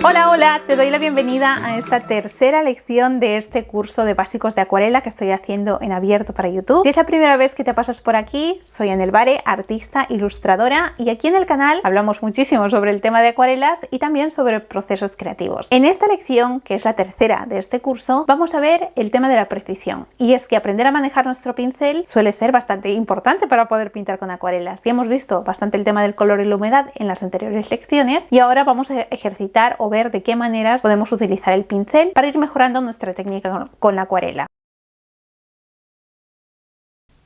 Hola, hola, te doy la bienvenida a esta tercera lección de este curso de básicos de acuarela que estoy haciendo en abierto para YouTube. Si es la primera vez que te pasas por aquí, soy Anel Bare, artista, ilustradora, y aquí en el canal hablamos muchísimo sobre el tema de acuarelas y también sobre procesos creativos. En esta lección, que es la tercera de este curso, vamos a ver el tema de la precisión. Y es que aprender a manejar nuestro pincel suele ser bastante importante para poder pintar con acuarelas. Ya hemos visto bastante el tema del color y la humedad en las anteriores lecciones y ahora vamos a ejercitar o ver de qué maneras podemos utilizar el pincel para ir mejorando nuestra técnica con la acuarela.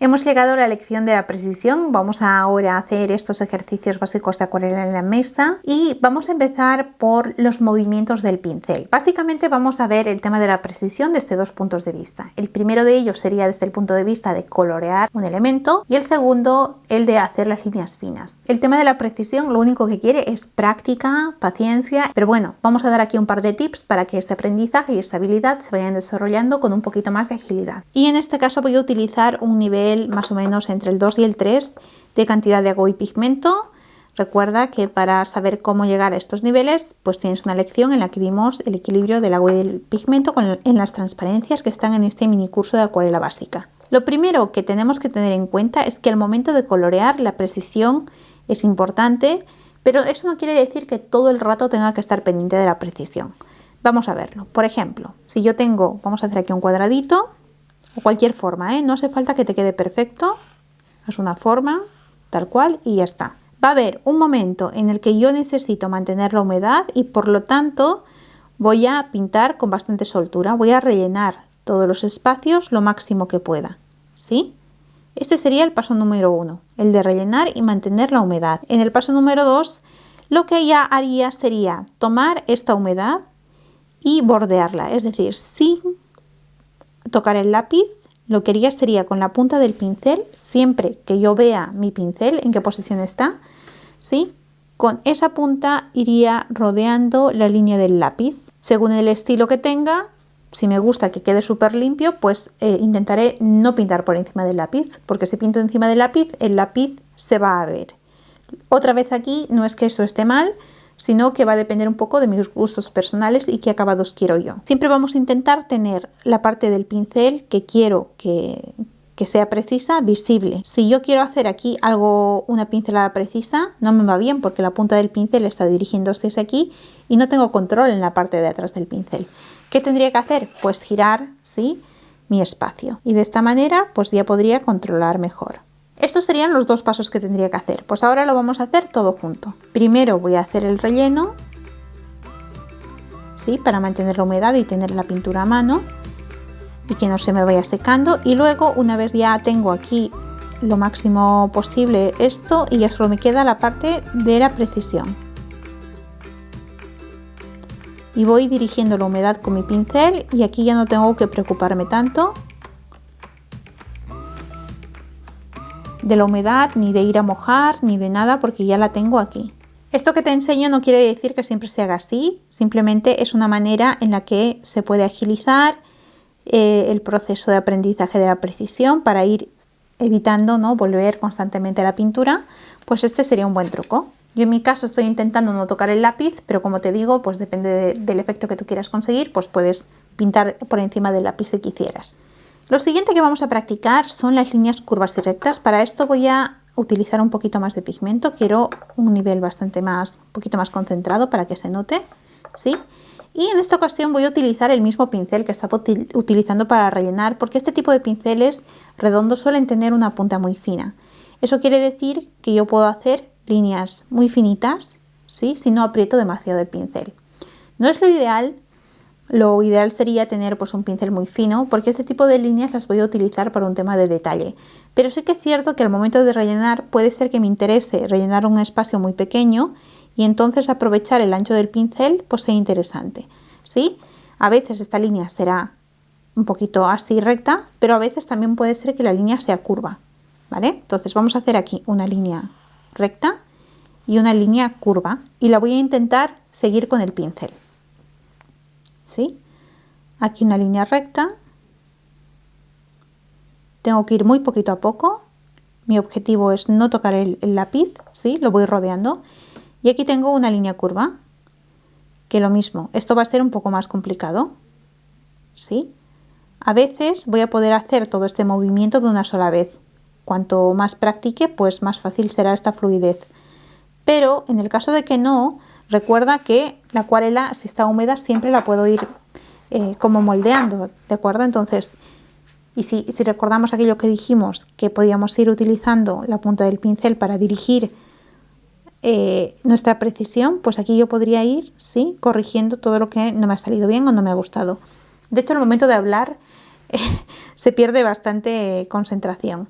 Hemos llegado a la lección de la precisión. Vamos ahora a hacer estos ejercicios básicos de acuarela en la mesa y vamos a empezar por los movimientos del pincel. Básicamente vamos a ver el tema de la precisión desde dos puntos de vista. El primero de ellos sería desde el punto de vista de colorear un elemento y el segundo el de hacer las líneas finas. El tema de la precisión lo único que quiere es práctica, paciencia, pero bueno, vamos a dar aquí un par de tips para que este aprendizaje y esta habilidad se vayan desarrollando con un poquito más de agilidad. Y en este caso voy a utilizar un nivel más o menos entre el 2 y el 3 de cantidad de agua y pigmento. Recuerda que para saber cómo llegar a estos niveles, pues tienes una lección en la que vimos el equilibrio del agua y del pigmento en las transparencias que están en este mini curso de acuarela básica. Lo primero que tenemos que tener en cuenta es que al momento de colorear la precisión es importante, pero eso no quiere decir que todo el rato tenga que estar pendiente de la precisión. Vamos a verlo. Por ejemplo, si yo tengo, vamos a hacer aquí un cuadradito, o cualquier forma, no hace falta que te quede perfecto, haz una forma tal cual y ya está. Va a haber un momento en el que yo necesito mantener la humedad y por lo tanto voy a pintar con bastante soltura, voy a rellenar todos los espacios lo máximo que pueda, ¿sí? Este sería el paso número 1, el de rellenar y mantener la humedad. En el paso número 2, lo que ya haría sería tomar esta humedad y bordearla, es decir, sin tocar el lápiz, lo que haría sería con la punta del pincel, siempre que yo vea mi pincel en qué posición está, ¿sí? Con esa punta iría rodeando la línea del lápiz. Según el estilo que tenga, si me gusta que quede súper limpio, pues intentaré no pintar por encima del lápiz, porque si pinto encima del lápiz, el lápiz se va a ver. Otra vez aquí, no es que eso esté mal, sino que va a depender un poco de mis gustos personales y qué acabados quiero yo. Siempre vamos a intentar tener la parte del pincel que quiero que sea precisa, visible. Si yo quiero hacer aquí una pincelada precisa, no me va bien porque la punta del pincel está dirigiéndose hacia aquí y no tengo control en la parte de atrás del pincel. ¿Qué tendría que hacer? Pues girar, ¿sí?, mi espacio. Y de esta manera, pues ya podría controlar mejor. Estos serían los dos pasos que tendría que hacer. Pues ahora lo vamos a hacer todo junto. Primero voy a hacer el relleno, ¿sí?, para mantener la humedad y tener la pintura a mano y que no se me vaya secando. Y luego, una vez ya tengo aquí lo máximo posible esto, y ya solo me queda la parte de la precisión. Y voy dirigiendo la humedad con mi pincel y aquí ya no tengo que preocuparme tanto de la humedad, ni de ir a mojar, ni de nada, porque ya la tengo aquí. Esto que te enseño no quiere decir que siempre se haga así, simplemente es una manera en la que se puede agilizar el proceso de aprendizaje de la precisión para ir evitando, ¿no?, volver constantemente a la pintura. Pues este sería un buen truco. Yo en mi caso estoy intentando no tocar el lápiz, pero como te digo, pues depende del efecto que tú quieras conseguir, pues puedes pintar por encima del lápiz si quisieras. Lo siguiente que vamos a practicar son las líneas curvas y rectas. Para esto voy a utilizar un poquito más de pigmento. Quiero un nivel un poquito más concentrado para que se note, ¿sí? Y en esta ocasión voy a utilizar el mismo pincel que estaba utilizando para rellenar, porque este tipo de pinceles redondos suelen tener una punta muy fina. Eso quiere decir que yo puedo hacer líneas muy finitas, ¿sí?, si no aprieto demasiado el pincel. No es lo ideal. Lo ideal sería tener pues un pincel muy fino, porque este tipo de líneas las voy a utilizar para un tema de detalle. Pero sí que es cierto que al momento de rellenar puede ser que me interese rellenar un espacio muy pequeño y entonces aprovechar el ancho del pincel pues sea interesante, ¿sí? A veces esta línea será un poquito así recta, pero a veces también puede ser que la línea sea curva, ¿vale? Entonces vamos a hacer aquí una línea recta y una línea curva y la voy a intentar seguir con el pincel. ¿Sí? Aquí una línea recta, tengo que ir muy poquito a poco, mi objetivo es no tocar el lápiz, ¿sí?, lo voy rodeando, y aquí tengo una línea curva que lo mismo, esto va a ser un poco más complicado, ¿sí? A veces voy a poder hacer todo este movimiento de una sola vez. Cuanto más practique, pues más fácil será esta fluidez. Pero en el caso de que no, recuerda que la acuarela, si está húmeda, siempre la puedo ir como moldeando, ¿de acuerdo? Entonces, y si recordamos aquello que dijimos, que podíamos ir utilizando la punta del pincel para dirigir nuestra precisión, pues aquí yo podría ir, ¿sí?, corrigiendo todo lo que no me ha salido bien o no me ha gustado. De hecho, en el momento de hablar se pierde bastante concentración.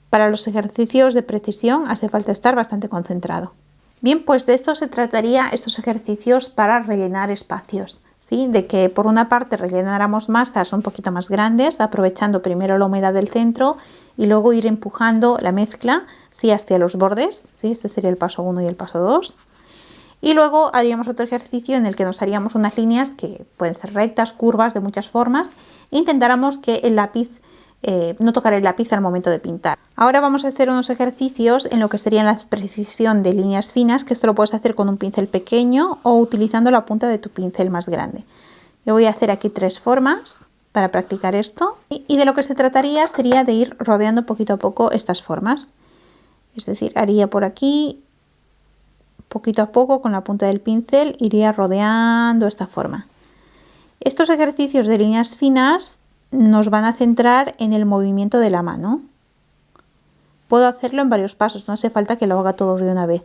Para los ejercicios de precisión hace falta estar bastante concentrado. Bien, pues de esto se trataría estos ejercicios para rellenar espacios, ¿sí? De que por una parte rellenáramos masas un poquito más grandes, aprovechando primero la humedad del centro y luego ir empujando la mezcla, ¿sí?, hacia los bordes, ¿sí? Este sería el paso 1 y el paso 2. Y luego haríamos otro ejercicio en el que nos haríamos unas líneas que pueden ser rectas, curvas, de muchas formas, e intentáramos que el lápiz no tocar el lápiz al momento de pintar. Ahora vamos a hacer unos ejercicios en lo que serían la precisión de líneas finas, que esto lo puedes hacer con un pincel pequeño o utilizando la punta de tu pincel más grande. Yo voy a hacer aquí 3 formas para practicar esto, y de lo que se trataría sería de ir rodeando poquito a poco estas formas. Es decir, haría por aquí, poquito a poco con la punta del pincel iría rodeando esta forma. Estos ejercicios de líneas finas nos van a centrar en el movimiento de la mano. Puedo hacerlo en varios pasos, no hace falta que lo haga todo de una vez.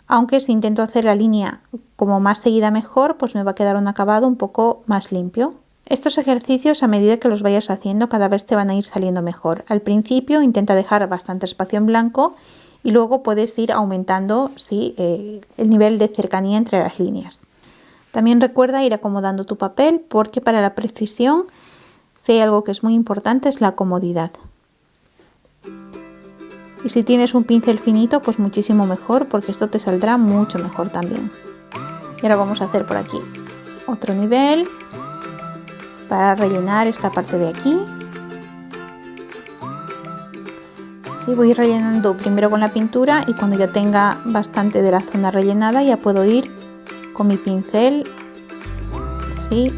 Aunque si intento hacer la línea como más seguida mejor, pues me va a quedar un acabado un poco más limpio. Estos ejercicios, a medida que los vayas haciendo, cada vez te van a ir saliendo mejor. Al principio intenta dejar bastante espacio en blanco y luego puedes ir aumentando, ¿sí?, el nivel de cercanía entre las líneas. También recuerda ir acomodando tu papel, porque para la precisión, si hay algo que es muy importante, es la comodidad. Y si tienes un pincel finito, pues muchísimo mejor, porque esto te saldrá mucho mejor también. Y ahora vamos a hacer por aquí otro nivel para rellenar esta parte de aquí. Sí, voy rellenando primero con la pintura y cuando ya tenga bastante de la zona rellenada ya puedo ir con mi pincel, ¿sí?,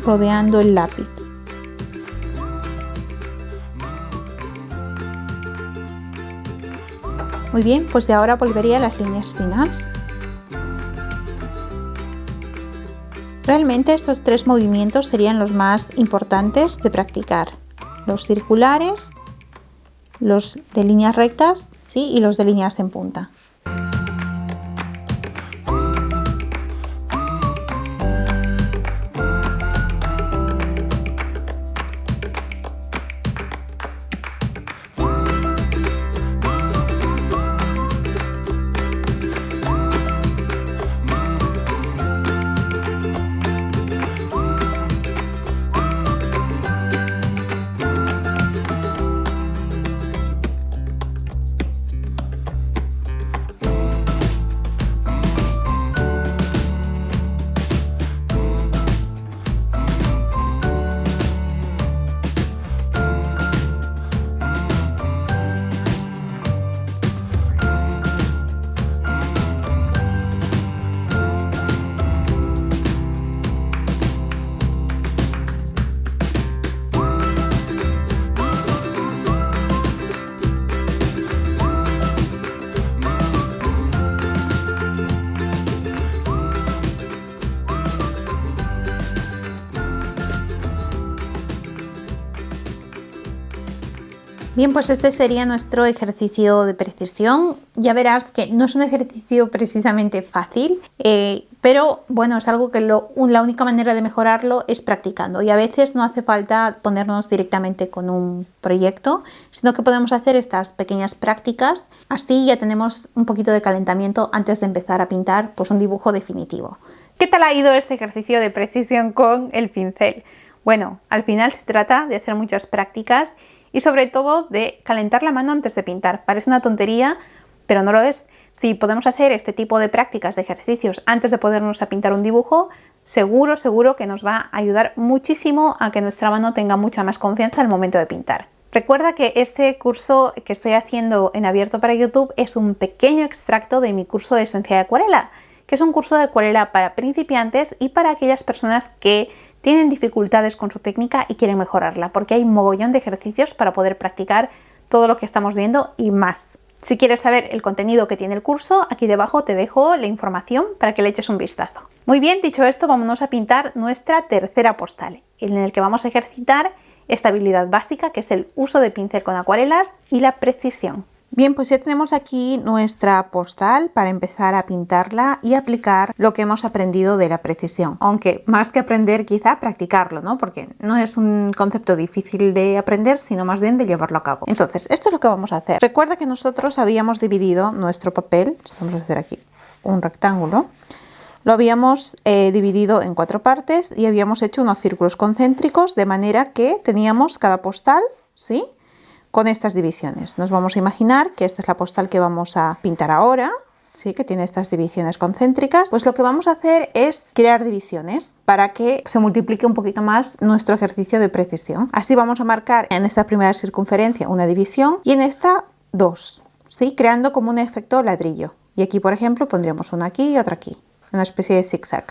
rodeando el lápiz. Muy bien, pues de ahora volvería a las líneas finas. Realmente estos 3 movimientos serían los más importantes de practicar: los circulares, los de líneas rectas, ¿sí?, y los de líneas en punta. Bien, pues este sería nuestro ejercicio de precisión. Ya verás que no es un ejercicio precisamente fácil, pero bueno, es algo que la única manera de mejorarlo es practicando, y a veces no hace falta ponernos directamente con un proyecto, sino que podemos hacer estas pequeñas prácticas. Así ya tenemos un poquito de calentamiento antes de empezar a pintar pues un dibujo definitivo. ¿Qué tal ha ido este ejercicio de precisión con el pincel? Bueno, al final se trata de hacer muchas prácticas y sobre todo de calentar la mano antes de pintar. Parece una tontería, pero no lo es. Si podemos hacer este tipo de prácticas, de ejercicios, antes de ponernos a pintar un dibujo, seguro que nos va a ayudar muchísimo a que nuestra mano tenga mucha más confianza al momento de pintar. Recuerda que este curso que estoy haciendo en abierto para YouTube es un pequeño extracto de mi curso de esencia de acuarela, que es un curso de acuarela para principiantes y para aquellas personas que tienen dificultades con su técnica y quieren mejorarla, porque hay un mogollón de ejercicios para poder practicar todo lo que estamos viendo y más. Si quieres saber el contenido que tiene el curso, aquí debajo te dejo la información para que le eches un vistazo. Muy bien, dicho esto, vámonos a pintar nuestra tercera postal, en el que vamos a ejercitar esta habilidad básica, que es el uso de pincel con acuarelas y la precisión. Bien, pues ya tenemos aquí nuestra postal para empezar a pintarla y aplicar lo que hemos aprendido de la precisión. Aunque más que aprender, quizá practicarlo, ¿no? Porque no es un concepto difícil de aprender, sino más bien de llevarlo a cabo. Entonces, esto es lo que vamos a hacer. Recuerda que nosotros habíamos dividido nuestro papel, vamos a hacer aquí un rectángulo. Lo habíamos dividido en 4 partes y habíamos hecho unos círculos concéntricos de manera que teníamos cada postal, ¿sí?, con estas divisiones. Nos vamos a imaginar que esta es la postal que vamos a pintar ahora, ¿sí?, que tiene estas divisiones concéntricas. Pues lo que vamos a hacer es crear divisiones para que se multiplique un poquito más nuestro ejercicio de precisión. Así vamos a marcar en esta primera circunferencia una división y en esta 2, ¿sí?, creando como un efecto ladrillo. Y aquí, por ejemplo, pondríamos una aquí y otra aquí, una especie de zigzag.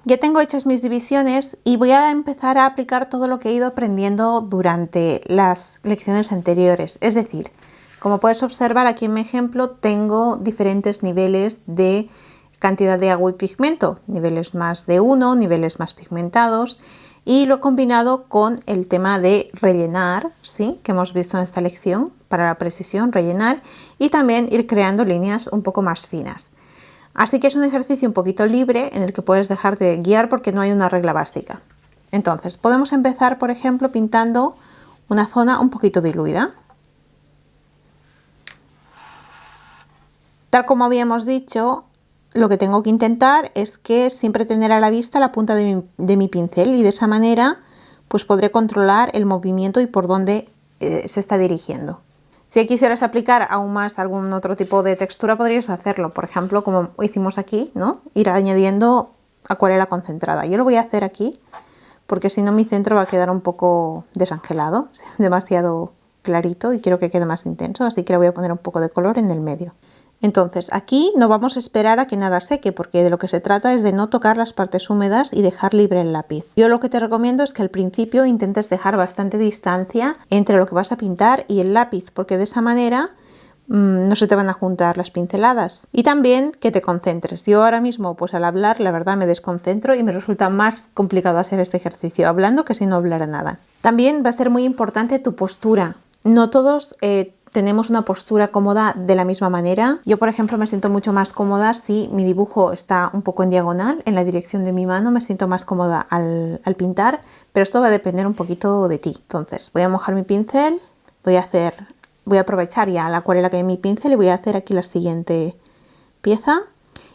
Ya tengo hechas mis divisiones y voy a empezar a aplicar todo lo que he ido aprendiendo durante las lecciones anteriores. Es decir, como puedes observar aquí en mi ejemplo, tengo diferentes niveles de cantidad de agua y pigmento, niveles más de 1, niveles más pigmentados, y lo he combinado con el tema de rellenar, ¿sí?, que hemos visto en esta lección para la precisión, rellenar, y también ir creando líneas un poco más finas. Así que es un ejercicio un poquito libre en el que puedes dejar de guiar porque no hay una regla básica. Entonces, podemos empezar, por ejemplo, pintando una zona un poquito diluida. Tal como habíamos dicho, lo que tengo que intentar es que siempre tener a la vista la punta de mi pincel y de esa manera pues podré controlar el movimiento y por dónde se está dirigiendo. Si quisieras aplicar aún más algún otro tipo de textura, podrías hacerlo. Por ejemplo, como hicimos aquí, ¿no?, ir añadiendo acuarela concentrada. Yo lo voy a hacer aquí porque si no mi centro va a quedar un poco desangelado, demasiado clarito y quiero que quede más intenso, así que le voy a poner un poco de color en el medio. Entonces aquí no vamos a esperar a que nada seque porque de lo que se trata es de no tocar las partes húmedas y dejar libre el lápiz. Yo lo que te recomiendo es que al principio intentes dejar bastante distancia entre lo que vas a pintar y el lápiz porque de esa manera no se te van a juntar las pinceladas. Y también que te concentres. Yo ahora mismo pues al hablar la verdad me desconcentro y me resulta más complicado hacer este ejercicio hablando que si no hablara nada. También va a ser muy importante tu postura. No todos tenemos una postura cómoda de la misma manera. Yo, por ejemplo, me siento mucho más cómoda si mi dibujo está un poco en diagonal, en la dirección de mi mano, me siento más cómoda al pintar, pero esto va a depender un poquito de ti. Entonces, voy a mojar mi pincel, voy a aprovechar ya la acuarela que hay en mi pincel y voy a hacer aquí la siguiente pieza.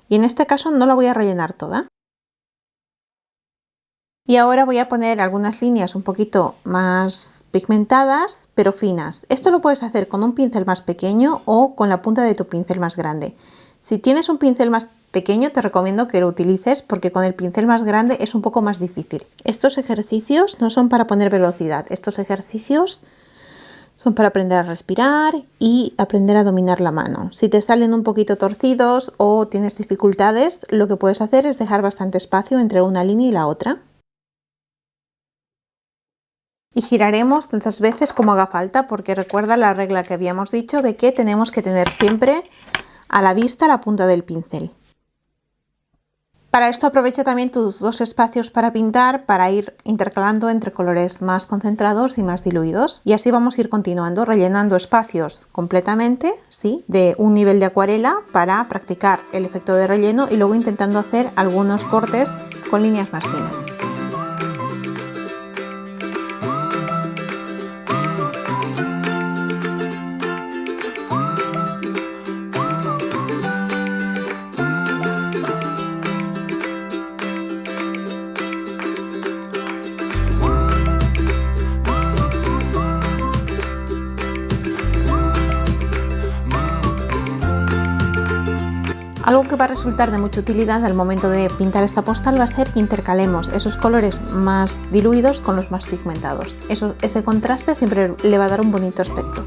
Y en este caso no la voy a rellenar toda. Y ahora voy a poner algunas líneas un poquito más pigmentadas, pero finas. Esto lo puedes hacer con un pincel más pequeño o con la punta de tu pincel más grande. Si tienes un pincel más pequeño, te recomiendo que lo utilices porque con el pincel más grande es un poco más difícil. Estos ejercicios no son para poner velocidad. Estos ejercicios son para aprender a respirar y aprender a dominar la mano. Si te salen un poquito torcidos o tienes dificultades, lo que puedes hacer es dejar bastante espacio entre una línea y la otra. Y giraremos tantas veces como haga falta porque recuerda la regla que habíamos dicho de que tenemos que tener siempre a la vista la punta del pincel. Para esto aprovecha también tus dos espacios para pintar para ir intercalando entre colores más concentrados y más diluidos. Y así vamos a ir continuando rellenando espacios completamente, ¿sí?, de un nivel de acuarela para practicar el efecto de relleno y luego intentando hacer algunos cortes con líneas más finas. Algo que va a resultar de mucha utilidad al momento de pintar esta postal va a ser que intercalemos esos colores más diluidos con los más pigmentados. Ese contraste siempre le va a dar un bonito aspecto.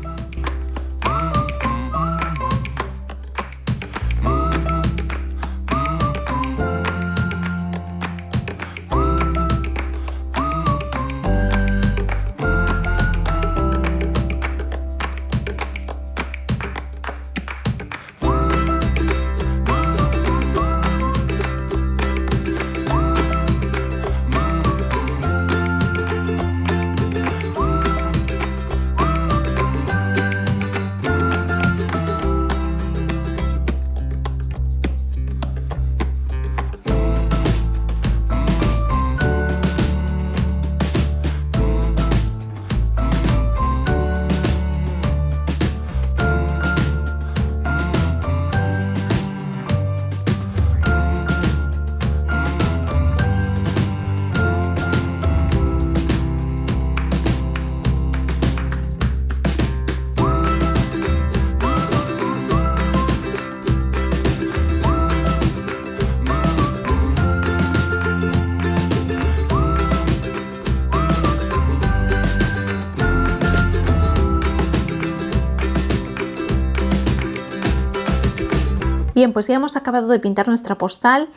Bien, pues ya hemos acabado de pintar nuestra postal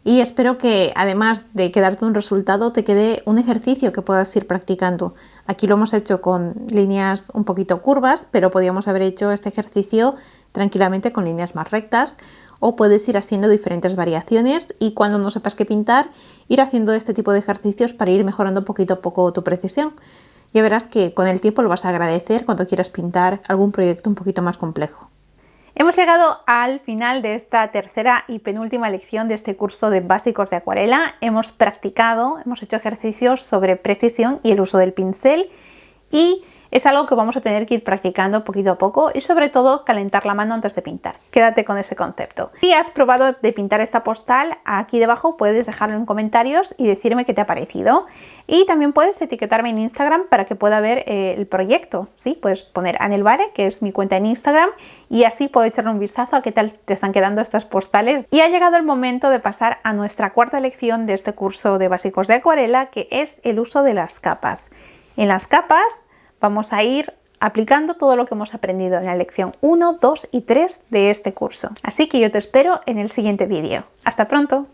y espero que además de quedarte un resultado te quede un ejercicio que puedas ir practicando. Aquí lo hemos hecho con líneas un poquito curvas, pero podríamos haber hecho este ejercicio tranquilamente con líneas más rectas, o puedes ir haciendo diferentes variaciones y cuando no sepas qué pintar, ir haciendo este tipo de ejercicios para ir mejorando poquito a poco tu precisión. Ya verás que con el tiempo lo vas a agradecer cuando quieras pintar algún proyecto un poquito más complejo. Hemos llegado al final de esta tercera y penúltima lección de este curso de básicos de acuarela. Hemos practicado, hemos hecho ejercicios sobre precisión y el uso del pincel y es algo que vamos a tener que ir practicando poquito a poco y sobre todo calentar la mano antes de pintar. Quédate con ese concepto. Si has probado de pintar esta postal, aquí debajo puedes dejarlo en comentarios y decirme qué te ha parecido. Y también puedes etiquetarme en Instagram para que pueda ver el proyecto. ¿Sí? Puedes poner Anelvare, que es mi cuenta en Instagram, y así puedo echarle un vistazo a qué tal te están quedando estas postales. Y ha llegado el momento de pasar a nuestra cuarta lección de este curso de básicos de acuarela, que es el uso de las capas. En las capas vamos a ir aplicando todo lo que hemos aprendido en la lección 1, 2 y 3 de este curso. Así que yo te espero en el siguiente vídeo. ¡Hasta pronto!